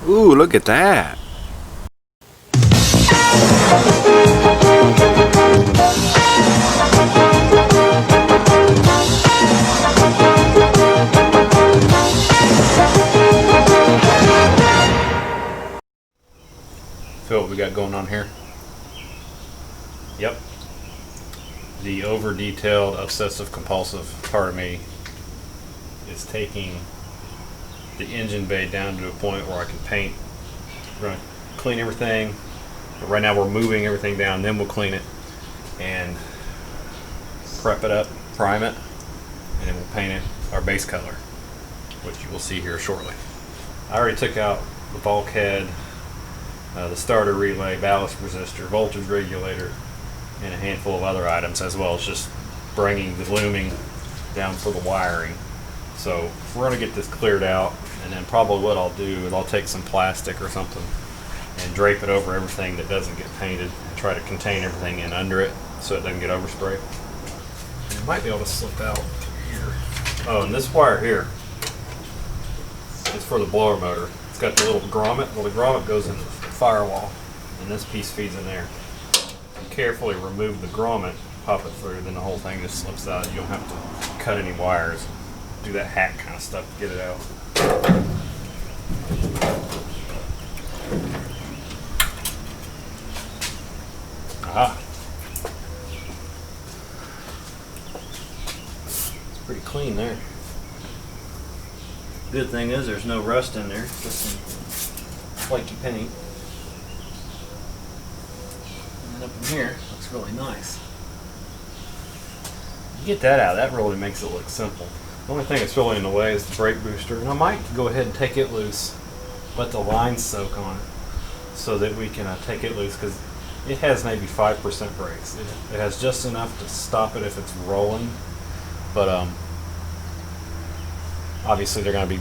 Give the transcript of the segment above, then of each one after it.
Ooh, look at that. Feel what we got going on here? Yep. The over-detailed, obsessive-compulsive part of me is taking the engine bay down to a point where I can paint. We're going to clean everything. But right now we're moving everything down, then we'll clean it and prep it up, prime it, and then we'll paint it our base color, which you will see here shortly. I already took out the bulkhead, the starter relay, ballast resistor, voltage regulator, and a handful of other items, as well as just bringing the looming down for the wiring. So we're going to get this cleared out, and then probably what I'll do is I'll take some plastic or something and drape it over everything that doesn't get painted and try to contain everything in under it so it doesn't get oversprayed. And it might be able to slip out here. Oh, and this wire here is for the blower motor. It's got the little grommet. Well, the grommet goes in the firewall, and this piece feeds in there. You carefully remove the grommet, pop it through, then the whole thing just slips out. You don't have to cut any wires, do that hack kind of stuff to get it out. Aha. It's pretty clean there. Good thing is there's no rust in there, just some flaky paint. And then up in here, looks really nice. You get that out, that really makes it look simple. The only thing that's really in the way is the brake booster, and I might go ahead and take it loose, let the lines soak on it, so that we can take it loose, because it has maybe 5% brakes. It has just enough to stop it if it's rolling, but obviously they're going to be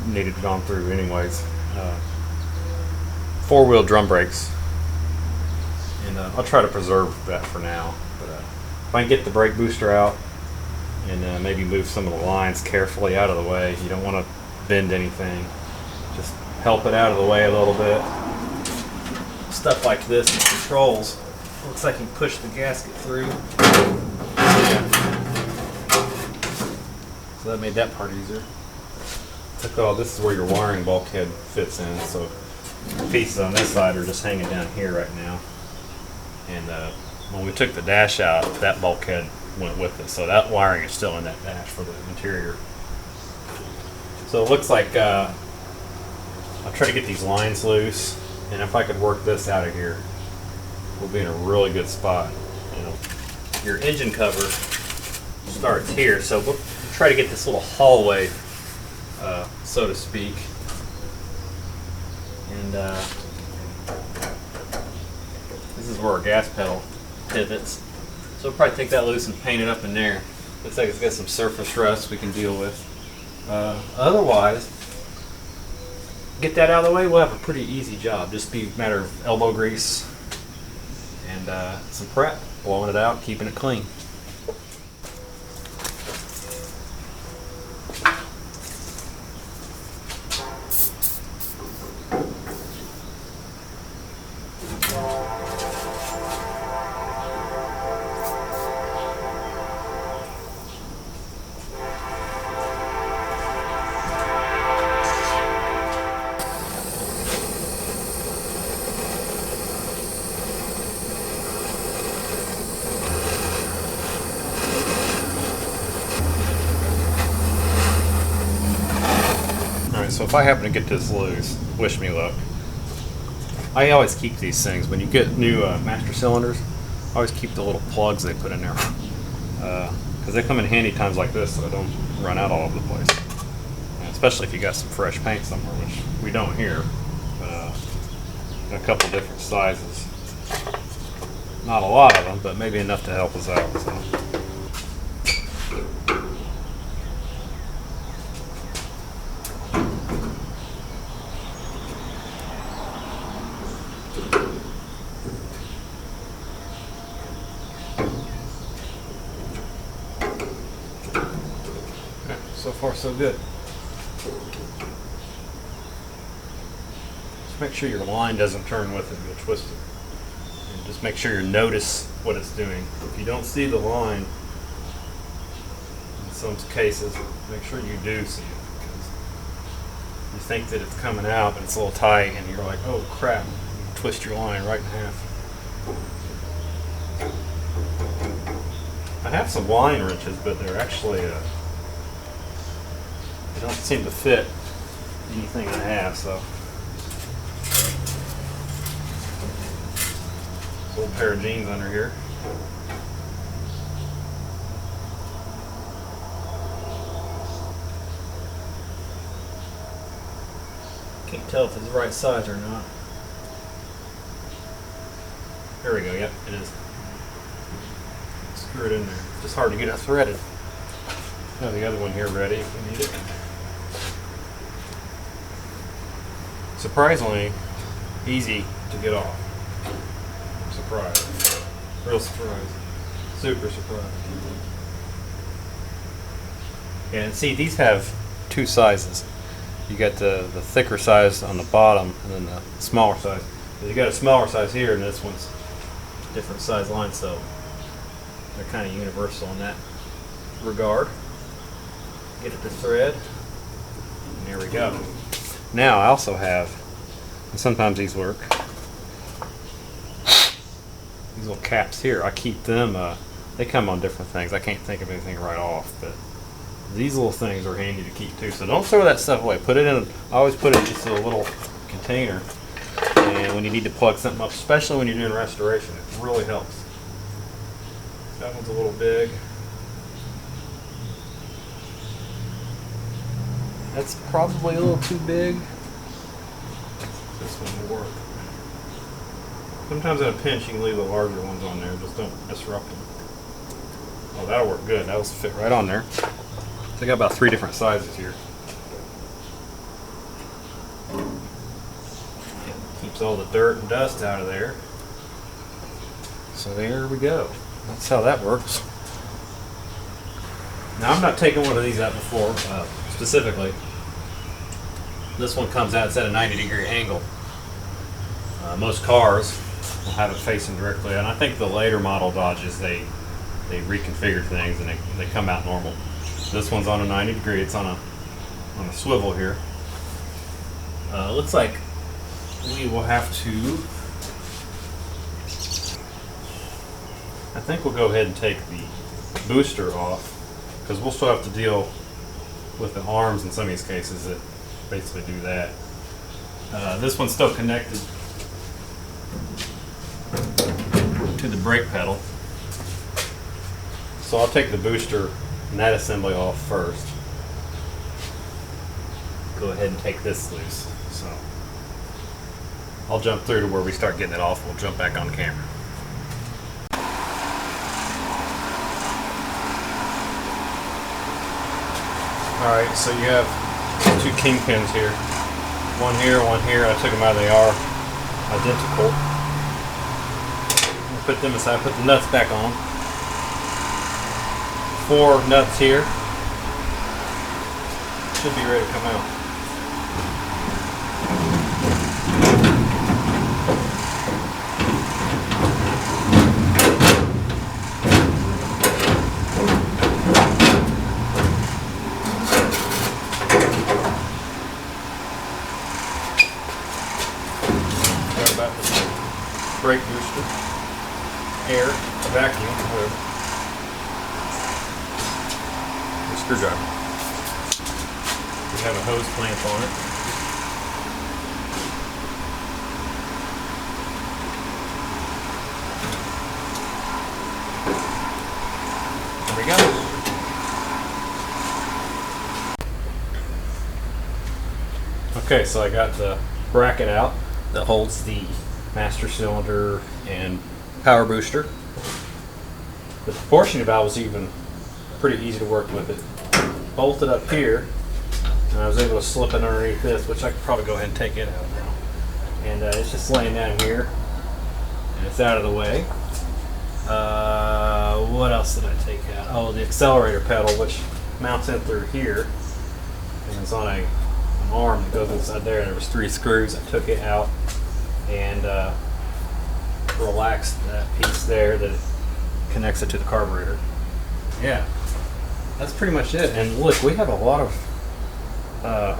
needed gone through anyways. Four-wheel drum brakes, and I'll try to preserve that for now. But if I can get the brake booster out and maybe move some of the lines carefully out of the way, you don't want to bend anything. Just help it out of the way a little bit. Stuff like this, it controls. Looks like you push the gasket through. So that made that part easier. This is where your wiring bulkhead fits in, so the pieces on this side are just hanging down here right now. And when we took the dash out, that bulkhead went with it, so that wiring is still in that dash for the interior. So it looks like I'll try to get these lines loose, and if I could work this out of here, we'll be in a really good spot. You know, your engine cover starts here, so we'll try to get this little hallway, so to speak. And this is where our gas pedal pivots. So we'll probably take that loose and paint it up in there. Looks like it's got some surface rust we can deal with. Otherwise, get that out of the way, we'll have a pretty easy job. Just be a matter of elbow grease and some prep, blowing it out, keeping it clean. So if I happen to get this loose, wish me luck. I always keep these things. When you get new master cylinders, I always keep the little plugs they put in there. Because they come in handy times like this so I don't run out all over the place. And especially if you got some fresh paint somewhere, which we don't here. A couple different sizes. Not a lot of them, but maybe enough to help us out. So. So far, so good. Just make sure your line doesn't turn with it, you'll twist it. And just make sure you notice what it's doing. If you don't see the line, in some cases, make sure you do see it. Because you think that it's coming out, but it's a little tight, and you're like, oh crap, you twist your line right in half. I have some line wrenches, but they're actually, they don't seem to fit anything I have, so. This old pair of jeans under here. Can't tell if it's the right size or not. There we go, yep, it is. Screw it in there. It's just hard to get it threaded. I have the other one here ready if we need it. Surprisingly easy to get off. I'm surprised. Real surprised. Super surprised. Yeah, and see, these have two sizes. You got the thicker size on the bottom and then the smaller size. You got a smaller size here, and this one's different size line, so they're kind of universal in that regard. Get it to thread, and there we go. Now I also have, and sometimes these work, these little caps here. I keep them, they come on different things. I can't think of anything right off, but these little things are handy to keep too. So don't throw that stuff away. Put it in, I always put it in just a little container, and when you need to plug something up, especially when you're doing restoration, it really helps. That one's a little big. That's probably a little too big. This one will work. Sometimes in a pinch you can leave the larger ones on there, just don't disrupt them. Oh, that'll work good. That'll fit right on there. So I got about 3 different sizes here. Keeps all the dirt and dust out of there. So there we go. That's how that works. Now I'm not taking one of these out before, specifically. This one comes out, it's at a 90-degree angle. Most cars will have it facing directly, and I think the later model Dodges, they reconfigure things and they come out normal. This one's on a 90 degree, it's on a swivel here. Looks like we will have to, I think we'll go ahead and take the booster off, because we'll still have to deal with the arms in some of these cases that basically do that. This one's still connected to the brake pedal, so I'll take the booster and that assembly off first. Go ahead and take this loose. So I'll jump through to where we start getting it off. We'll jump back on camera. Alright, so you have 2 kingpins here. One here, one here. I took them out, they are identical. I'll put them aside, put the nuts back on. 4 nuts here. Should be ready to come out. Brake booster, air, vacuum, whatever. A screwdriver. We have a hose clamp on it. There we go. Okay, so I got the bracket out that holds the master cylinder and power booster. The proportioning valve was even pretty easy to work with. It bolted up here, and I was able to slip it underneath this, which I could probably go ahead and take it out now. And it's just laying down here, and it's out of the way. What else did I take out? Oh, the accelerator pedal, which mounts in through here, and it's on a arm that goes inside there. There was 3 screws. I took it out and relaxed that piece there that connects it to the carburetor. Yeah, that's pretty much it. And look, we have a lot of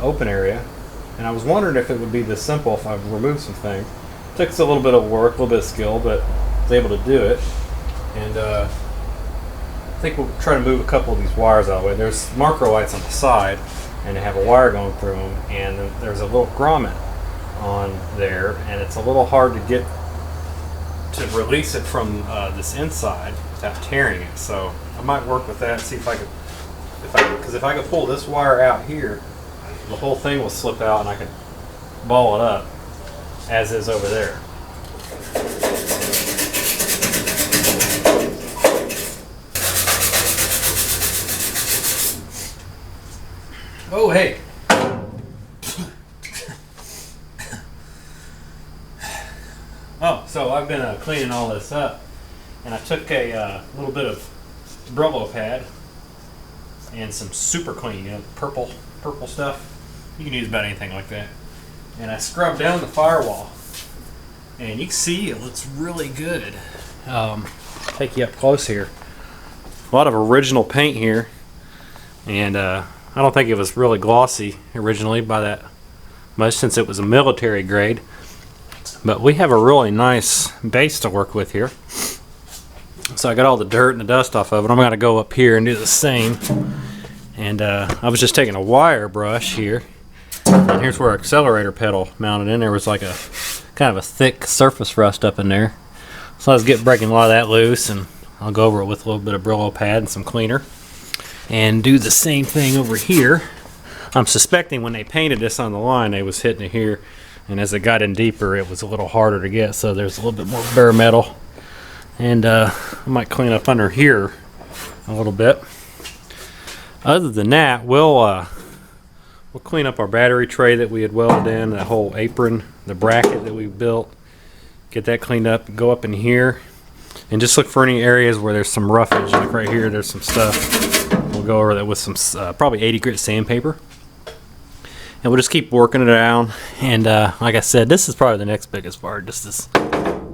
open area, and I was wondering if it would be this simple if I removed some things. It took us a little bit of work, a little bit of skill, but I was able to do it. And I think we'll try to move a couple of these wires out of the way. There's marker lights on the side, and they have a wire going through them, and there's a little grommet on there, and it's a little hard to get to release it from this inside without tearing it. So I might work with that and see if I could, because if I could pull this wire out here, the whole thing will slip out and I could ball it up as is over there. Oh, hey. Oh, so I've been cleaning all this up, and I took a little bit of Brillo pad and some super clean, you know, purple stuff. You can use about anything like that. And I scrubbed down the firewall, and you can see it looks really good. Take you up close here. A lot of original paint here, and I don't think it was really glossy originally by that much, since it was a military grade. But we have a really nice base to work with here. So I got all the dirt and the dust off of it. I'm going to go up here and do the same. And I was just taking a wire brush here. And here's where our accelerator pedal mounted in. There was like a kind of a thick surface rust up in there. So I was breaking a lot of that loose, and I'll go over it with a little bit of Brillo pad and some cleaner. And do the same thing over here. I'm suspecting when they painted this on the line, they was hitting it here. And as it got in deeper, it was a little harder to get, so there's a little bit more bare metal. And I might clean up under here a little bit. Other than that, we'll clean up our battery tray that we had welded in, that whole apron, the bracket that we built. Get that cleaned up, go up in here, and just look for any areas where there's some roughage. Like right here, there's some stuff. We'll go over that with some probably 80 grit sandpaper. And we'll just keep working it down. And like I said, this is probably the next biggest part, just this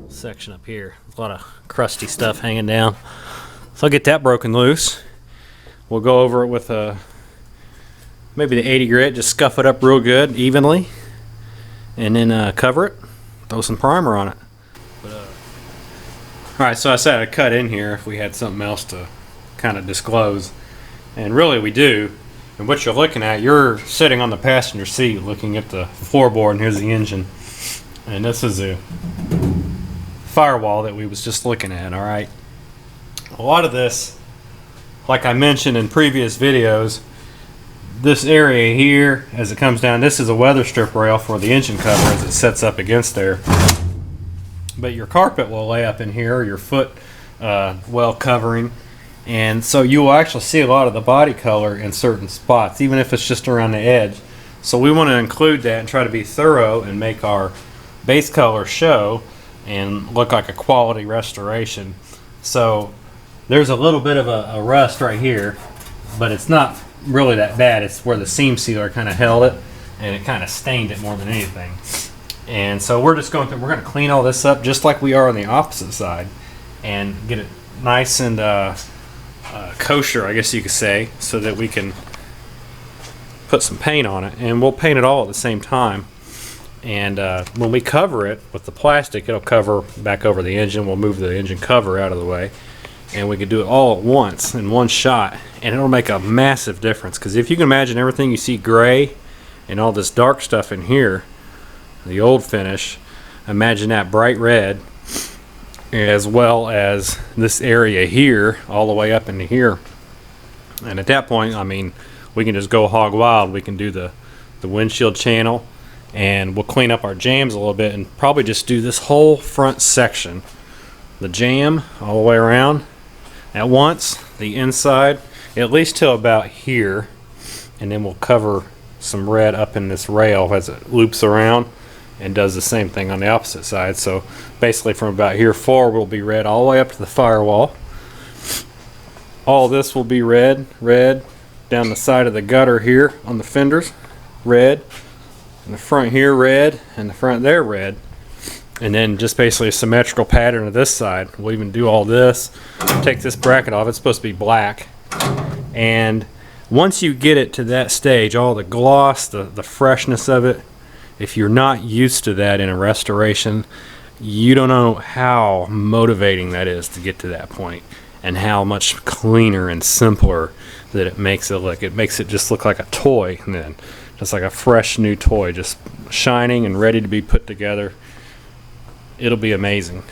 section up here. There's a lot of crusty stuff hanging down. So I'll get that broken loose. We'll go over it with maybe the 80 grit, just scuff it up real good, evenly. And then cover it, throw some primer on it. Alright, so I said I'd cut in here if we had something else to kind of disclose. And really we do. And what you're looking at, you're sitting on the passenger seat looking at the floorboard, and here's the engine. And this is a firewall that we was just looking at, alright? A lot of this, like I mentioned in previous videos, this area here, as it comes down, this is a weather strip rail for the engine cover as it sets up against there. But your carpet will lay up in here, your foot well covering. And so you will actually see a lot of the body color in certain spots, even if it's just around the edge. So we want to include that and try to be thorough and make our base color show and look like a quality restoration. So there's a little bit of a rust right here, but it's not really that bad. It's where the seam sealer kind of held it, and it kind of stained it more than anything. And so we're just going through, we're going to clean all this up just like we are on the opposite side and get it nice and kosher, I guess you could say, so that we can put some paint on it. And we'll paint it all at the same time. And when we cover it with the plastic, it'll cover back over the engine. We'll move the engine cover out of the way, and we can do it all at once in one shot, and it'll make a massive difference. Because if you can imagine everything you see gray and all this dark stuff in here, the old finish, imagine that bright red, as well as this area here all the way up into here. And at that point, I mean, we can just go hog wild. We can do the windshield channel, and we'll clean up our jams a little bit and probably just do this whole front section, the jam all the way around at once, the inside at least till about here, and then we'll cover some red up in this rail as it loops around and does the same thing on the opposite side. So basically from about here forward will be red all the way up to the firewall. All this will be red down the side of the gutter here on the fenders. red, and the front here red, and the front there red. And then just basically a symmetrical pattern of this side. We'll even do all this. Take this bracket off. It's supposed to be black. And once you get it to that stage, all the gloss, the freshness of it, if you're not used to that in a restoration, you don't know how motivating that is to get to that point, and how much cleaner and simpler that it makes it look. It makes it just look like a toy then. Just like a fresh new toy, just shining and ready to be put together. It'll be amazing.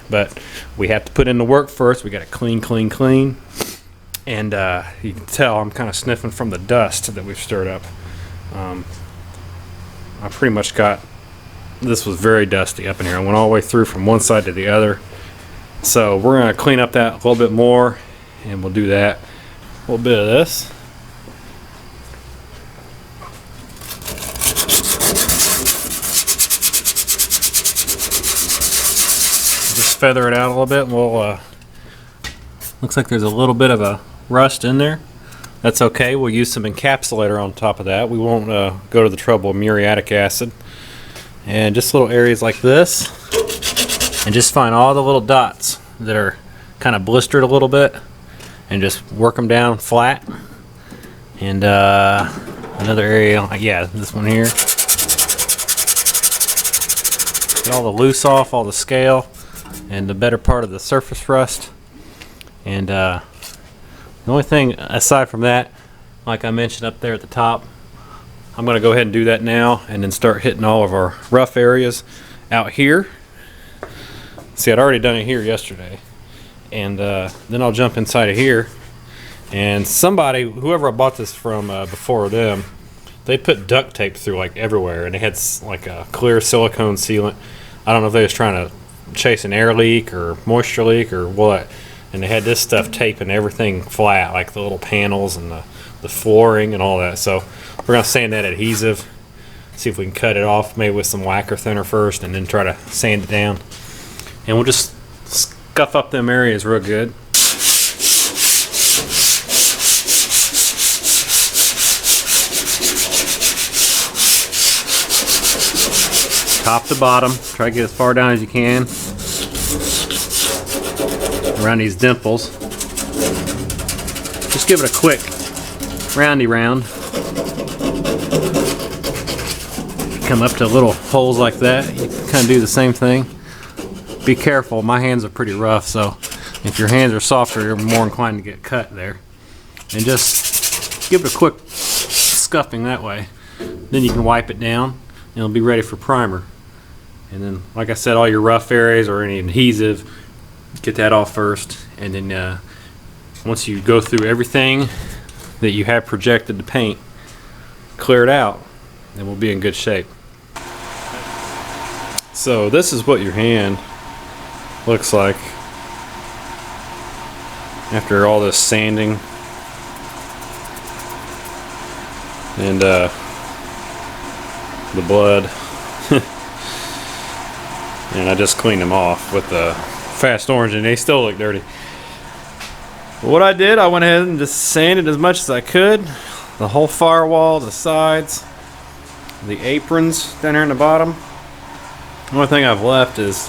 But we have to put in the work first. We got to clean. And you can tell I'm kind of sniffing from the dust that we've stirred up. I pretty much got, this was very dusty up in here. I went all the way through from one side to the other. So we're going to clean up that a little bit more, and we'll do that. A little bit of this. Feather it out a little bit. We'll looks like there's a little bit of a rust in there. That's okay. We'll use some encapsulator on top of that. We won't go to the trouble of muriatic acid. And just little areas like this, and just find all the little dots that are kind of blistered a little bit, and just work them down flat. And another area, yeah, this one here. Get all the loose off, all the scale, and the better part of the surface rust. And the only thing aside from that, like I mentioned up there at the top, I'm going to go ahead and do that now, and then start hitting all of our rough areas out here. See, I'd already done it here yesterday, and then I'll jump inside of here. And somebody, whoever I bought this from before them, they put duct tape through like everywhere, and they had like a clear silicone sealant. I don't know if they was trying to chase an air leak or moisture leak or what, and they had this stuff taping everything flat, like the little panels and the flooring and all that. So we're going to sand that adhesive, see if we can cut it off maybe with some lacquer thinner first, and then try to sand it down. And we'll just scuff up them areas real good. Top to bottom, try to get as far down as you can around these dimples. Just give it a quick roundy round. Come up to little holes like that. You can kind of do the same thing. Be careful, my hands are pretty rough, so if your hands are softer, you're more inclined to get cut there. And just give it a quick scuffing that way. Then you can wipe it down, and it'll be ready for primer. And then, like I said, all your rough areas or any adhesive, get that off first. And then once you go through everything that you have projected to paint, clear it out, then we'll be in good shape. So this is what your hand looks like after all this sanding and the blood. And I just cleaned them off with the fast orange, and they still look dirty. But what I did, I went ahead and just sanded as much as I could. The whole firewall, the sides, the aprons down here in the bottom. The only thing I've left is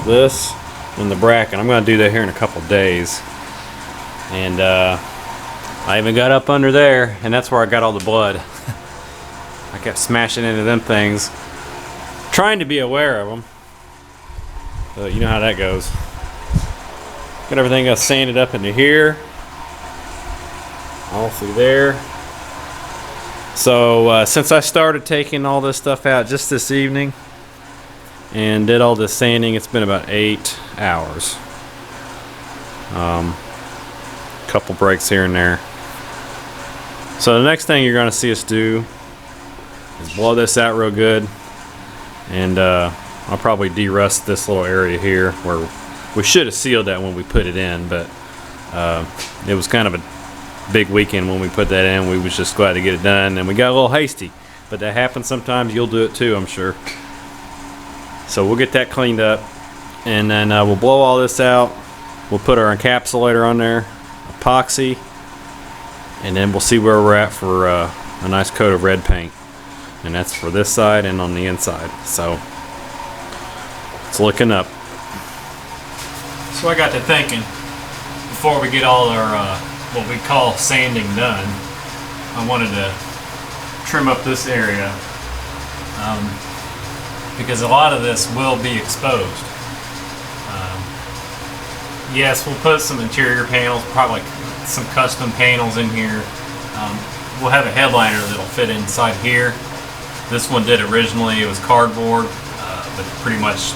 this and the bracket. I'm going to do that here in a couple days. And I even got up under there, and that's where I got all the blood. I kept smashing into them things, trying to be aware of them. But you know how that goes. Got everything else sanded up into here, all through there. So since I started taking all this stuff out just this evening and did all this sanding, it's been about 8 hours. Couple breaks here and there. So the next thing you're going to see us do is blow this out real good, and I'll probably de-rust this little area here where we should have sealed that when we put it in, but it was kind of a big weekend when we put that in. We was just glad to get it done, and we got a little hasty, but that happens sometimes. You'll do it too, I'm sure. So we'll get that cleaned up, and then we'll blow all this out. We'll put our encapsulator on there, epoxy, and then we'll see where we're at for a nice coat of red paint. and that's for this side and on the inside. So it's looking up. So I got to thinking, before we get all our what we call sanding done, I wanted to trim up this area because a lot of this will be exposed. Yes, we'll put some interior panels, probably some custom panels in here. We'll have a headliner that'll fit inside here. This one did originally, it was cardboard, but pretty much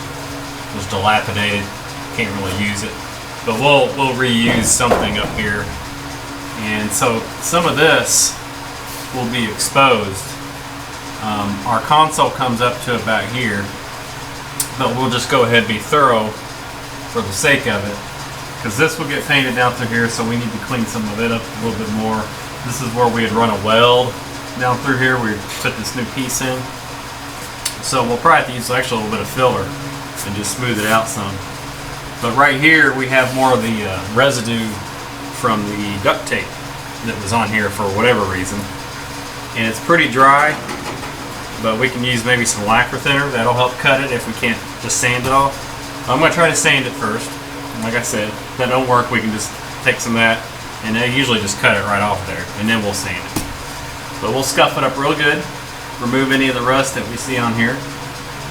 was dilapidated. Can't really use it. But we'll reuse something up here. And so some of this will be exposed. Our console comes up to about here, but we'll just go ahead and be thorough for the sake of it. Because this will get painted down through here, so we need to clean some of it up a little bit more. This is where we had run a weld down through here. We put this new piece in. So we'll probably have to use actually a little bit of filler and just smooth it out some. But right here we have more of the residue from the duct tape that was on here for whatever reason. And it's pretty dry, but we can use maybe some lacquer thinner. That'll help cut it if we can't just sand it off. I'm going to try to sand it first. Like I said, if that don't work, we can just take some of that, and they usually just cut it right off there, and then we'll sand it. But we'll scuff it up real good, remove any of the rust that we see on here,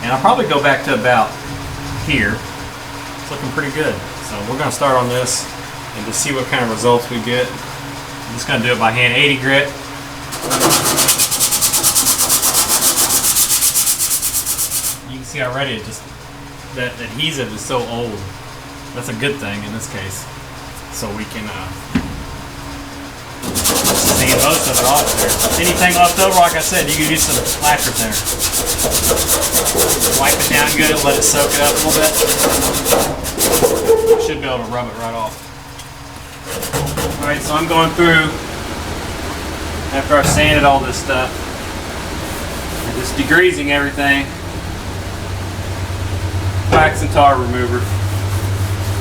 and I'll probably go back to about here. It's looking pretty good. So we're going to start on this and just see what kind of results we get. I'm just going to do it by hand, 80 grit. You can see already it just, that adhesive is so old. That's a good thing in this case. So we can sand most of it off there. Anything left over, like I said, you can use some lacquer thinner. Wipe it down good, let it soak it up a little bit. You should be able to rub it right off. Alright, so I'm going through, after I've sanded all this stuff, and just degreasing everything. Wax and tar remover.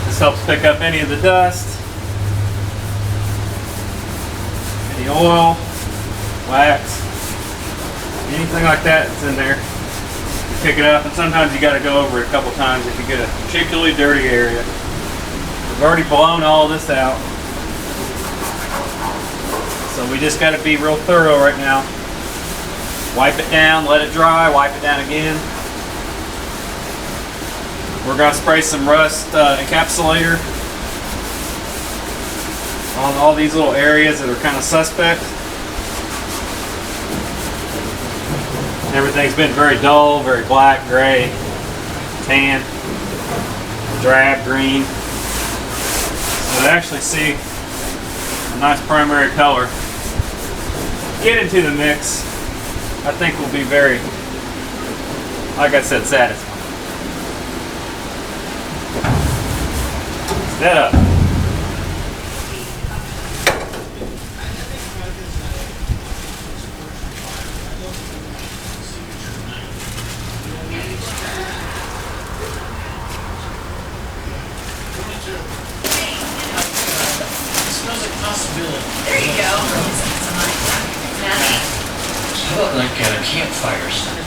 This helps pick up any of the dust, any oil, wax, anything like that that's in there. You pick it up, and sometimes you got to go over it a couple times if you get a particularly dirty area. We've already blown all this out, so we just got to be real thorough right now. Wipe it down, let it dry, wipe it down again. We're going to spray some rust encapsulator on all these little areas that are kind of suspect. Everything's been very dull, very black, gray, tan, drab, green. So to actually see a nice primary color get into the mix, I think will be very, like I said, satisfying. That up. There you go. I look like campfire stuff.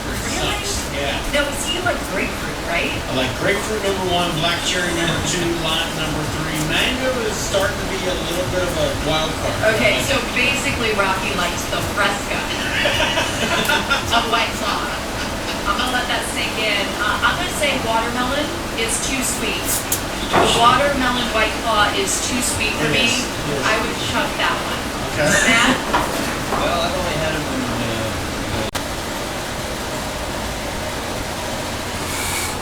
Yeah. No, see, you like grapefruit, right? I like grapefruit number 1, black cherry number 2, lime number 3. Mango is starting to be a little bit of a wild card. Okay, so basically Rocky likes the fresca of White Claw. I'm gonna let that sink in. I'm gonna say watermelon is too sweet. The watermelon White Claw is too sweet for me. Yes. I would chug that one. Okay. Matt? Well, I've only had them in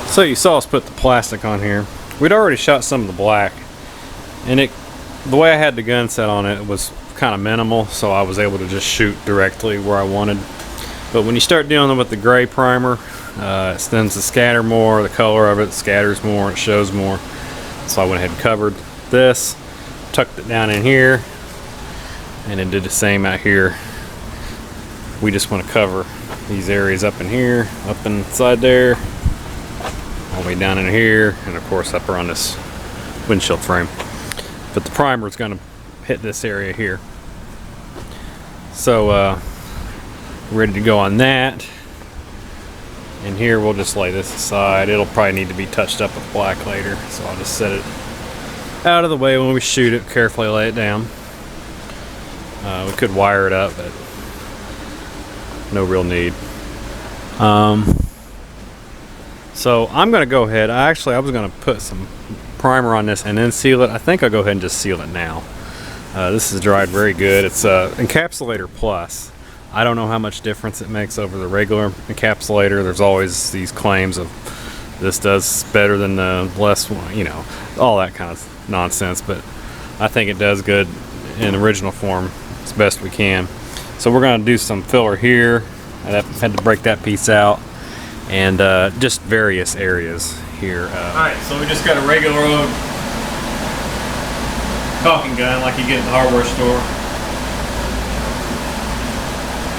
So you saw us put the plastic on here. We'd already shot some of the black, and the way I had the gun set on it was kind of minimal, so I was able to just shoot directly where I wanted. But when you start dealing with the gray primer, it tends to scatter more. The color of it scatters more, it shows more. So I went ahead and covered this, tucked it down in here, and then did the same out here. We just want to cover these areas up in here, up inside there, all the way down in here, and of course up around this windshield frame. But the primer is going to hit this area here. So ready to go on that. And here we'll just lay this aside. It'll probably need to be touched up with black later, so I'll just set it out of the way when we shoot it, carefully lay it down. We could wire it up, but no real need. So I'm going to go ahead. I was going to put some primer on this and then seal it. I think I'll go ahead and just seal it now. This is dried very good. It's Encapsulator Plus. I don't know how much difference it makes over the regular encapsulator. There's always these claims of this does better than the less one, you know, all that kind of nonsense, but I think it does good in original form as best we can. So we're going to do some filler here. I had to break that piece out, and just various areas here. Alright, so we just got a regular old caulking gun like you get at the hardware store.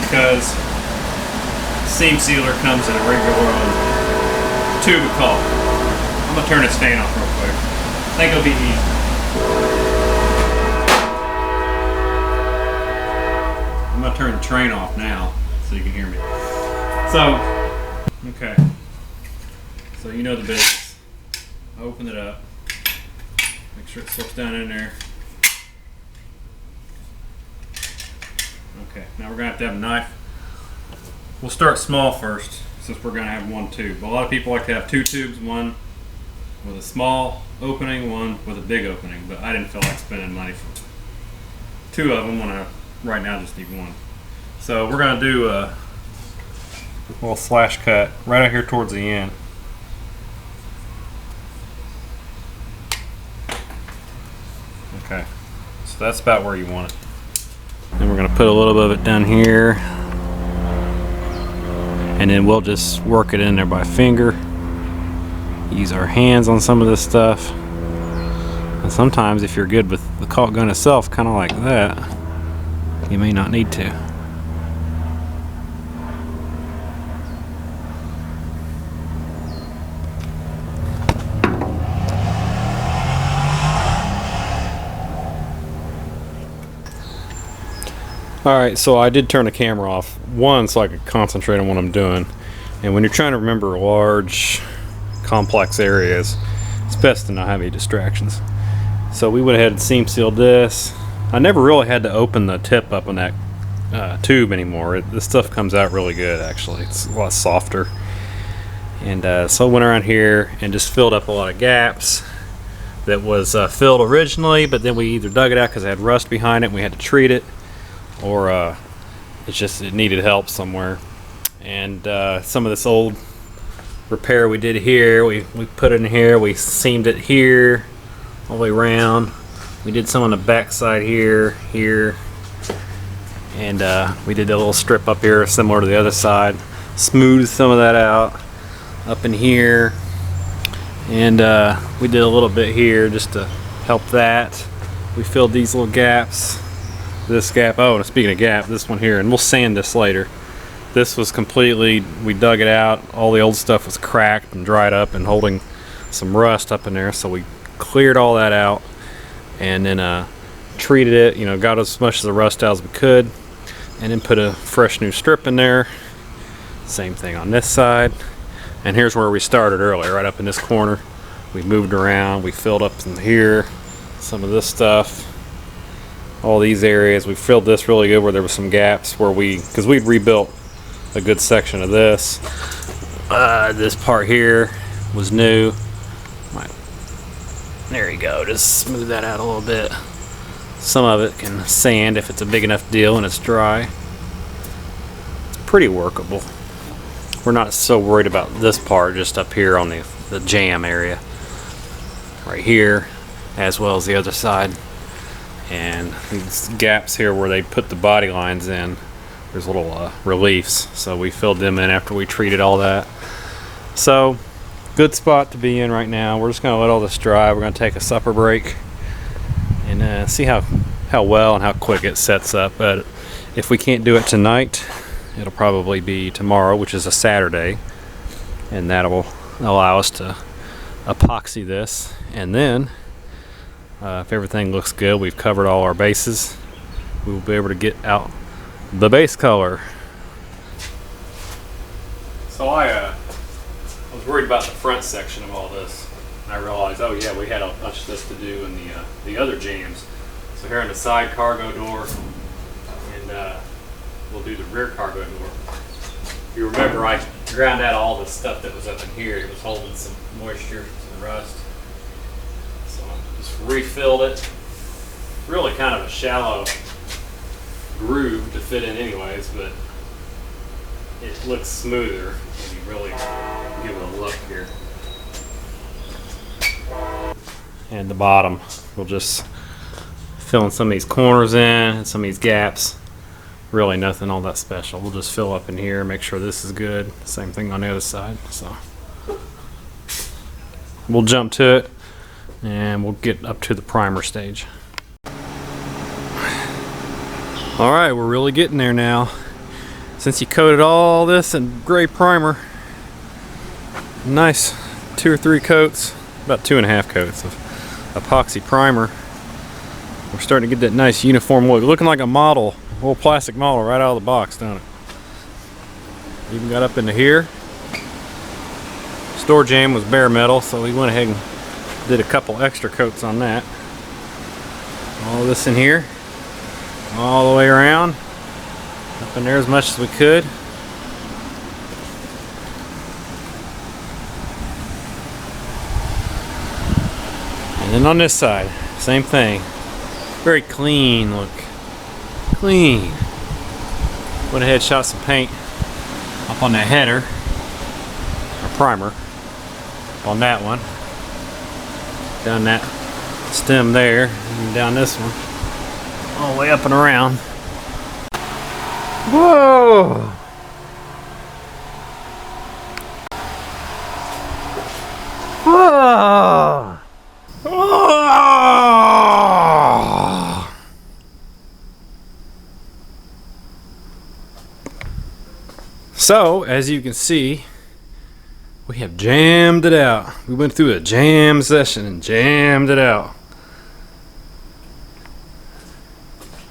Because seam sealer comes in a regular old tube of caulk. I'm going to turn this fan off real quick. I think it'll be easy. I'm going to turn the train off now so you can hear me. So, okay. So you know the business. Open it up. Make sure it slips down in there. Okay, now we're going to have a knife. We'll start small first, since we're going to have one tube. A lot of people like to have two tubes, one with a small opening, one with a big opening, but I didn't feel like spending money for two of them when I right now just need one. So we're going to do a little slash cut right out here towards the end. Okay, so that's about where you want it. Then we're going to put a little bit of it down here, and then we'll just work it in there by finger. Use our hands on some of this stuff. And sometimes if you're good with the caulk gun itself, kind of like that, you may not need to. Alright, so I did turn the camera off, one, so I could concentrate on what I'm doing. And when you're trying to remember large, complex areas, it's best to not have any distractions. So we went ahead and seam sealed this. I never really had to open the tip up on that tube anymore. This stuff comes out really good, actually. It's a lot softer. And so I went around here and just filled up a lot of gaps that was filled originally, but then we either dug it out because it had rust behind it and we had to treat it, or it needed help somewhere. And some of this old repair we did here, we put it in here, we seamed it here all the way around. We did some on the back side here, and we did a little strip up here similar to the other side. Smoothed some of that out up in here, and we did a little bit here just to help that. We filled these little gaps. This gap, oh, and speaking of gap, this one here, and we'll sand this later. This was completely, we dug it out, all the old stuff was cracked and dried up and holding some rust up in there, so we cleared all that out and then treated it, you know, got as much of the rust out as we could, and then put a fresh new strip in there. Same thing on this side. And here's where we started earlier, right up in this corner. We moved around, we filled up in here, some of this stuff. All these areas, we filled this really good where there was some gaps where because we'd rebuilt a good section of this. This part here was new. There you go, just smooth that out a little bit. Some of it can sand if it's a big enough deal and it's dry. It's pretty workable. We're not so worried about this part, just up here on the jam area. Right here, as well as the other side. And these gaps here where they put the body lines in, there's little reliefs, so we filled them in after we treated all that. So good spot to be in right now. We're just going to let all this dry. We're going to take a supper break and see how well and how quick it sets up. But if we can't do it tonight, it'll probably be tomorrow, which is a Saturday, and that'll allow us to epoxy this. And then if everything looks good, we've covered all our bases, we will be able to get out the base color. So I was worried about the front section of all this. And I realized, oh yeah, we had a bunch of this to do in the other jams. So here on the side cargo door, and we'll do the rear cargo door. If you remember, I ground out all the stuff that was up in here. It was holding some moisture, some rust. So I just refilled it. Really kind of a shallow groove to fit in anyways, but it looks smoother when you really give it a look here. And the bottom, we'll just fill in some of these corners in and some of these gaps. Really nothing all that special. We'll just fill up in here, make sure this is good. Same thing on the other side. So we'll jump to it and we'll get up to the primer stage. All right, we're really getting there now. Since you coated all this in gray primer, nice 2 or 3 coats, about 2.5 coats of epoxy primer. We're starting to get that nice uniform look, looking like a model, a little plastic model right out of the box, don't it? Even got up into here. Store jam was bare metal, so we went ahead and did a couple extra coats on that. All this in here, all the way around, up in there as much as we could. And then on this side, same thing. Very clean look. Clean. Went ahead, shot some paint up on that header, or primer, up on that one. Down that stem there, and down this one. All the way up and around. Whoa! Whoa! Oh! So, as you can see, we have jammed it out. We went through a jam session and jammed it out.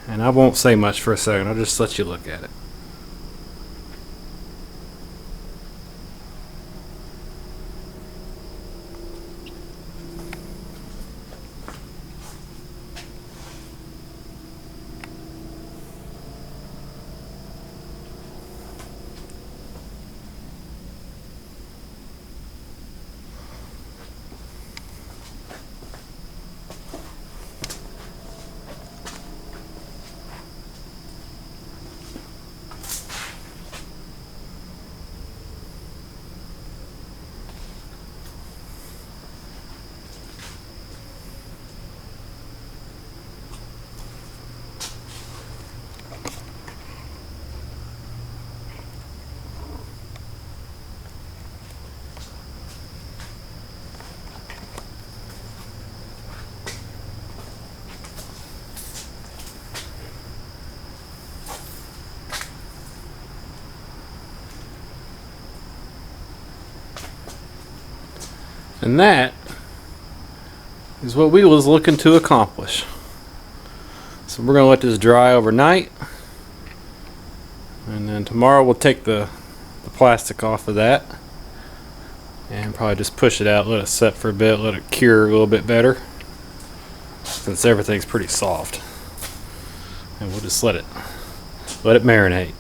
And I won't say much for a second, I'll just let you look at it. And that is what we was looking to accomplish. So we're gonna let this dry overnight, and then tomorrow we'll take the plastic off of that and probably just push it out, let it set for a bit, let it cure a little bit better, since everything's pretty soft. And we'll just let it marinate.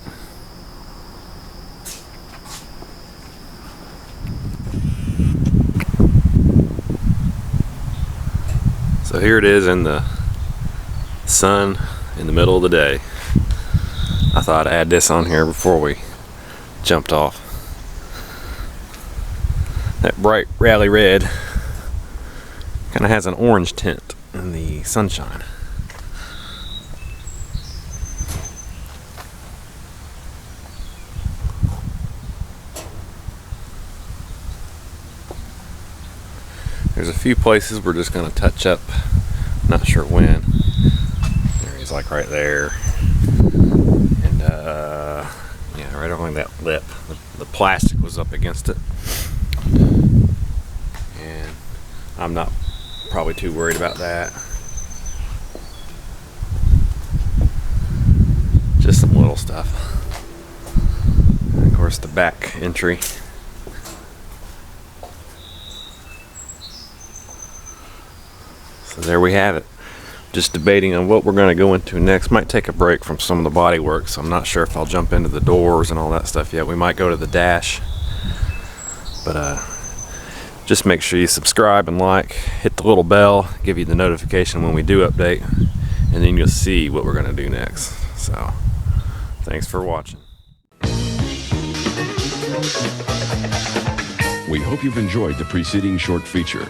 So here it is in the sun in the middle of the day. I thought I'd add this on here before we jumped off. That bright Rallye red kind of has an orange tint in the sunshine. There's a few places we're just going to touch up, not sure when. There he's like right there. And yeah, right along that lip. The plastic was up against it. And I'm not probably too worried about that. Just some little stuff. And of course the back entry. So there we have it. Just debating on what we're going to go into next. Might take a break from some of the body work, so I'm not sure if I'll jump into the doors and all that stuff yet. We might go to the dash. But just make sure you subscribe and like, hit the little bell, give you the notification when we do update, and then you'll see what we're going to do next. So thanks for watching. We hope you've enjoyed the preceding short feature.